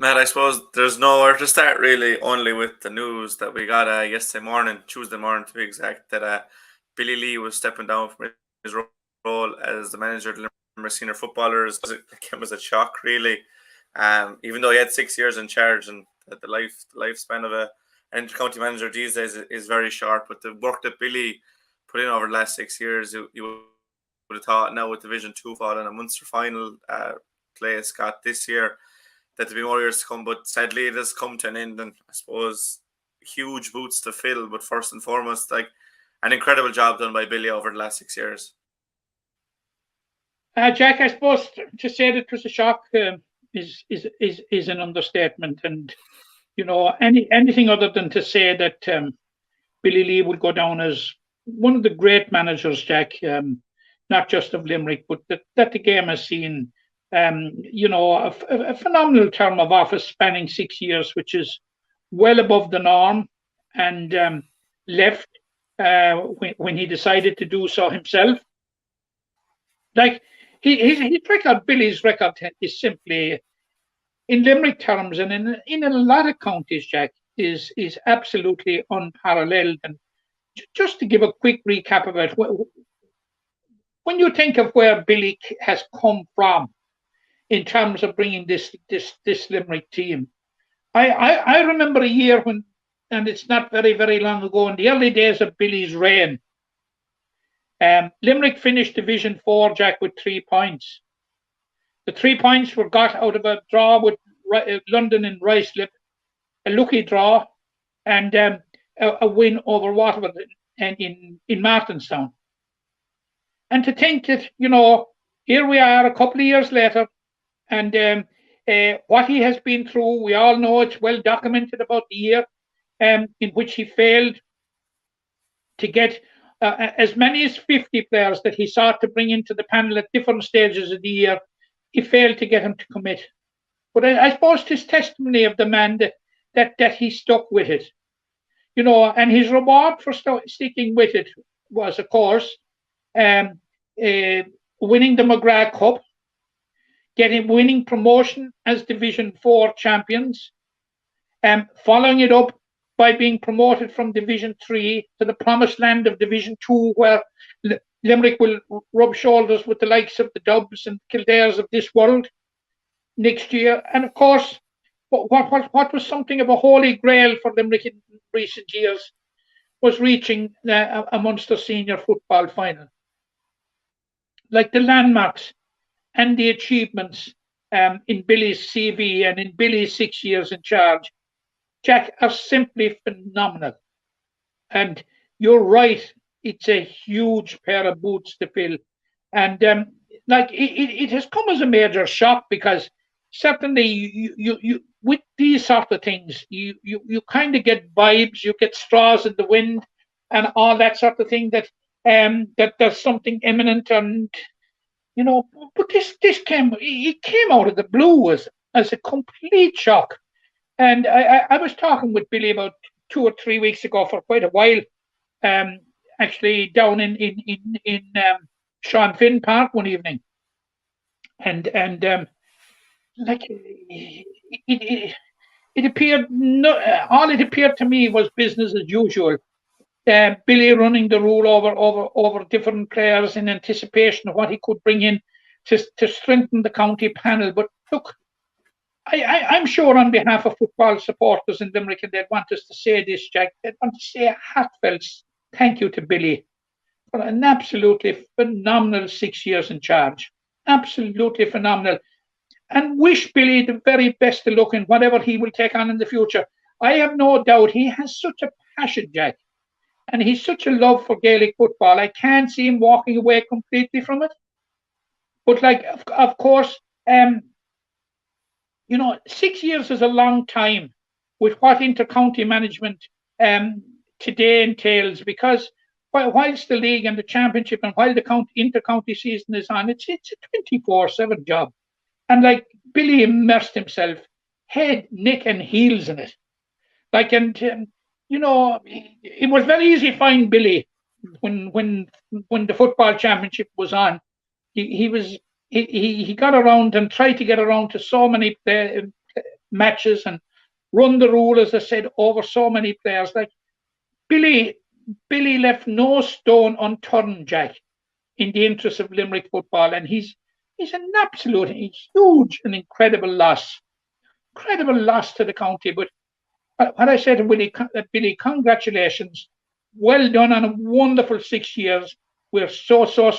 Matt, I suppose there's nowhere to start really, only with the news that we got yesterday morning, Tuesday morning to be exact, that Billy Lee was stepping down from his role as the manager of the Limerick senior footballers. It came as a shock, really. Even though he had 6 years in charge, and the lifespan of an inter-county manager these days is very short, but the work that Billy put in over the last 6 years, you would have thought now with Division 2 football and a Munster final place got this year, that there'll be more years to come, but sadly it has come to an end, and I suppose huge boots to fill. But first and foremost, like, an incredible job done by Billy over the last 6 years. Jack, I suppose to say that it was a shock is an understatement, and anything other than to say that Billy Lee would go down as one of the great managers, Jack, not just of Limerick, but that the game has seen. A phenomenal term of office spanning 6 years, which is well above the norm, and left when he decided to do so himself. Like his record, Billy's record is simply, in Limerick terms and in a lot of counties, Jack, is absolutely unparalleled. And just to give a quick recap of it, when you think of where Billy has come from in terms of bringing this Limerick team, I remember a year when, and it's not very, very long ago, in the early days of Billy's reign, Limerick finished Division 4, Jack, with 3 points. The 3 points were got out of a draw with London and Ruislip, a lucky draw, and a win over Waterford in Martinstown. And to think that, here we are a couple of years later, and what he has been through, we all know it's well documented about the year in which he failed to get as many as 50 players that he sought to bring into the panel at different stages of the year. He failed to get him to commit. But I suppose it's testimony of the man that he stuck with it. And his reward for sticking with it was, of course, winning the McGrath Cup, winning promotion as Division 4 champions, following it up by being promoted from Division 3 to the promised land of Division 2, where Limerick will rub shoulders with the likes of the Dubs and Kildares of this world next year. And of course, what was something of a holy grail for Limerick in recent years was reaching a Munster senior football final. Like, the landmarks and the achievements in Billy's CV and in Billy's 6 years in charge, Jack, are simply phenomenal. And you're right, it's a huge pair of boots to fill. And it has come as a major shock, because certainly you with these sort of things, you kind of get vibes, you get straws in the wind and all that sort of thing, that there's something imminent. And but this came out of the blue as a complete shock. And I was talking with Billy about 2 or 3 weeks ago for quite a while, actually down in Sean Finn Park one evening, and like it appeared, all it appeared to me was business as usual. Billy running the rule over different players in anticipation of what he could bring in to strengthen the county panel. But look, I'm sure on behalf of football supporters in Limerick, and they'd want us to say this, Jack, they'd want to say a heartfelt thank you to Billy for an absolutely phenomenal 6 years in charge. Absolutely phenomenal. And wish Billy the very best of luck in whatever he will take on in the future. I have no doubt he has such a passion, Jack, and he's such a love for Gaelic football. I can't see him walking away completely from it. But, like, of course, 6 years is a long time with what inter-county management today entails, because whilst the league and the championship and while the inter-county season is on, it's a 24/7 job. And, like, Billy immersed himself head, neck and heels in it. Like, and it was very easy to find Billy when the football championship was on. He got around and tried to get around to so many matches and run the rule, as I said, over so many players. Like Billy left no stone unturned, Jack, in the interest of Limerick football, and he's an absolute huge and incredible loss to the county. But what I said to Billy, congratulations, well done on a wonderful 6 years. We're so